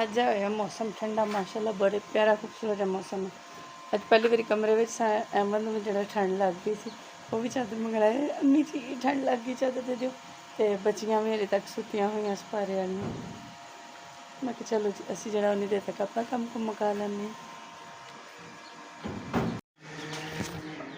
ਅੱਜ ਹੋਇਆ मौसम ठंडा माशाल्लाह, बड़े प्यारा खूबसूरत मौसम है। अज पहली बारी कमरे में अहमद में जो ठंड लग गई थी, वो भी चादर मंगवाए, अम्मी जी ठंड लग गई चादर दे दो। तो बच्चियां भी हले तक सुत्तियां हुई सपारे वाली। मैं कि चलो जी असी जरा उन्नी देर तक अपना कम को मुका लैने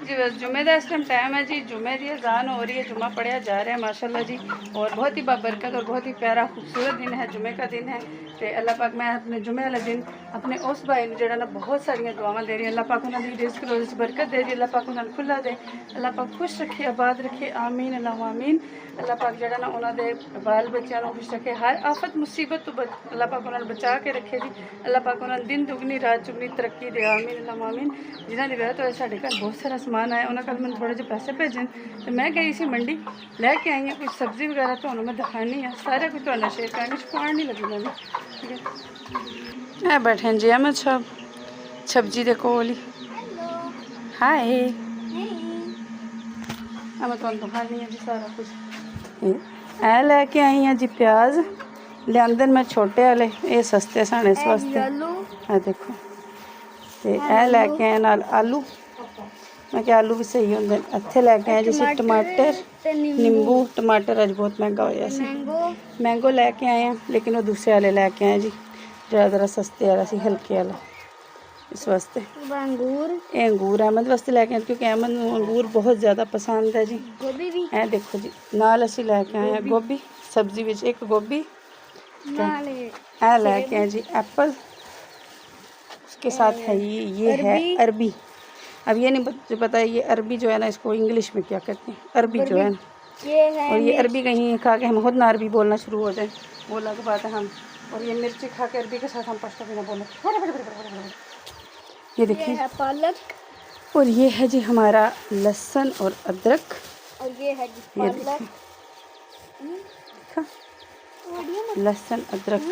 जी। बस जुमे का इस टाइम टाइम है जी, जुमे की अजान हो रही है, जुमा पढ़िया जा रहा है माशाल्लाह जी। और बहुत ही बाबरकत और बहुत ही प्यारा खूबसूरत दिन है, जुमे का दिन है। तो अल्लाह पाक मैं अपने जुमे वाले दिन अपने उस भाई ने जरा ना बहुत सारिया दुआवां दे रही है। अल्लाह पाक उन्होंने रिज़्क रोज़ बरकत दे रही है, अल्लाह पाक उन्होंने खुला दे, अल्लाह पाक खुश रखे, आबाद रखे, आमीन अल्लाह आमीन। अल्लाह पाक जरा ना उन्होंने बाल बच्चों को खुश रखे, हर आफत मुसीबत तो अल्लाह पाक उन्होंने बचा के रखे जी। अल्लाह पाक उन्होंने दिन दुगनी रात चुगनी तरक्की दे, आमीन अल्लाह आमीन। जिन्होंने विआह तो साढ़े घर बहुत सारा समान आया, उन्होंने कल मैंने थोड़े जो पैसे भेजन, तो मैं गई सी मंडी लैके आई हूँ कुछ सब्जी वगैरह, तो मैं दिखानी है सारा कुछ तो शेयर करनी, छुपान नहीं लगी मैंने। ठीक है बैठे जी अहमद साहब सब्जी दे कोल ही। हाय मैं तुम दिखानी है जी सारा कुछ। ऐ लैके आई हाँ जी प्याज लियादे मैं छोटे वाले, ये सस्ते सन इस वास्ते। आ देखो तो ऐ लैके आए नाल आलू, मैं क्या आलू भी सही होंगे। इत्थे लैके आए जिसी टमाटर नींबू, टमाटर अज बहुत महंगा होया सी। मैंगो लैके आए हैं, लेकिन वो दूसरे वाले लैके आए जी, ज़रा सस्ते वाला सी, हल्के वाला इस वास्ते। अंगूर अहमद वास्ते लैके आए क्योंकि अहमद नूं अंगूर बहुत ज़्यादा पसंद है जी। ऐ देखो जी नाल असी लैके आए हैं गोभी, सब्जी विच एक गोभी, ऐ लैके आए जी एप्पल, उसके साथ है ये है अरबी। अब ये नहीं पता ये अरबी जो है ना, इसको इंग्लिश में क्या कहते हैं, अरबी जो है, और ये अरबी कहीं खा के हम खुद ना अरबी बोलना शुरू हो जाए, वो अलग बात है हम। और ये मिर्ची खा के अरबी के साथ हम पश्तो भी ना बोले। ये देखिए पालक, और ये है जी हमारा लहसुन और अदरक, और ये है जी पालक, देखा, लहसुन अदरक,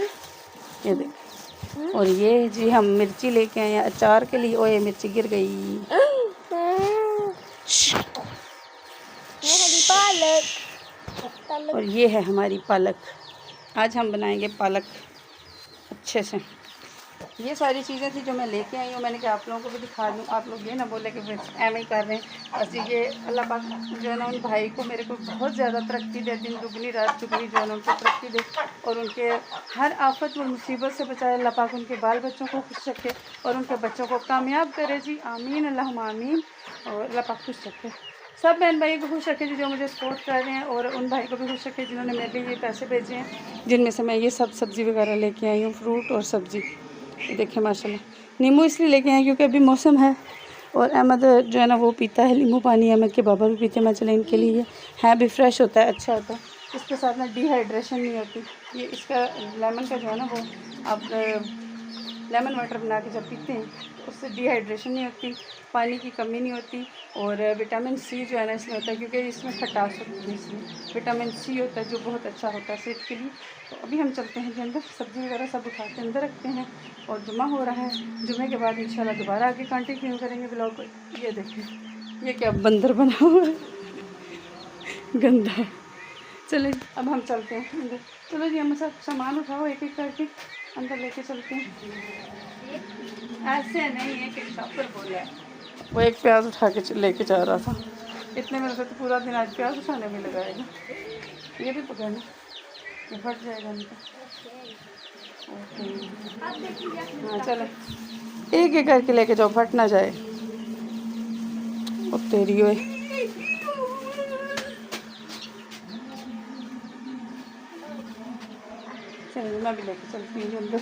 ये देख। और ये जी हम मिर्ची लेके आए हैं अचार के लिए। ओए मिर्ची गिर गई। और ये है हमारी पालक। आज हम बनाएंगे पालक अच्छे से। ये सारी चीज़ें थी जो मैं लेके आई हूँ। मैंने कहा आप लोगों को भी दिखा दूँ, आप लोग ये ना बोले कि फिर एम ही कर रहे हैं। बस ये अल्लाह पाक जो है ना उन भाई को मेरे को बहुत ज़्यादा तरक्की दे, दिन दुगनी रात दुगनी जो है ना उनको तरक्की दे, और उनके हर आफत व मुसीबत से बचाए अल्लाह पाक। उनके बाल बच्चों को खुश रखे और उनके बच्चों को कामयाब करे जी, आमीन अल्लाहुम्मा आमीन। और अल्लाह पाक खुश रखे, सब बहन भाई को खुश रखे जी जो मुझे सपोर्ट कर रहे हैं, और उन भाई को भी खुश रखे जिन्होंने मेरे लिए ये पैसे भेजे हैं, जिनमें से मैं ये सब सब्ज़ी वगैरह लेके आई हूँ, फ्रूट और सब्ज़ी। देखिए माशाल्लाह नींबू इसलिए लेके आए क्योंकि अभी मौसम है, और अहमद जो है ना वो पीता है नींबू पानी, अहमद के बाबा भी पीते हैं। मैं चले इनके लिए है भी फ्रेश होता है, अच्छा होता है, इसके साथ ना डिहाइड्रेशन नहीं होती। ये इसका लेमन का जो है ना वो आप लेमन वाटर बना के जब पीते हैं तो उससे डिहाइड्रेशन नहीं होती, पानी की कमी नहीं होती, और विटामिन सी जो है ना इसमें होता है, क्योंकि इसमें खटास होती है, इसमें विटामिन सी होता है जो बहुत अच्छा होता है सेहत के लिए। तो अभी हम चलते हैं कि अंदर सब्ज़ी वगैरह सब उठा के अंदर रखते हैं, और जुमा हो रहा है, जुमे के बाद इंशाल्लाह दोबारा आगे कंटिन्यू करेंगे ब्लॉग को। ये देखिए ये क्या बंदर बना हुआ है गंदा। चलिए अब हम चलते हैं अंदर। चलो जी हम सब सामान उठाओ एक एक करके अंदर लेके चलते हैं। ऐसे नहीं है कि शॉपर बोला है, वो एक प्याज उठा के लेके जा रहा था, इतने में से तो पूरा दिन आज प्याज उठाने में लगाएगा। ये भी पकड़ना, ये फट जाएगा उनका। हाँ चलो एक एक करके लेके जाओ, फट ना जाए। और तेरी ओए चलो मैं भी लेके चलती हूँ अंदर।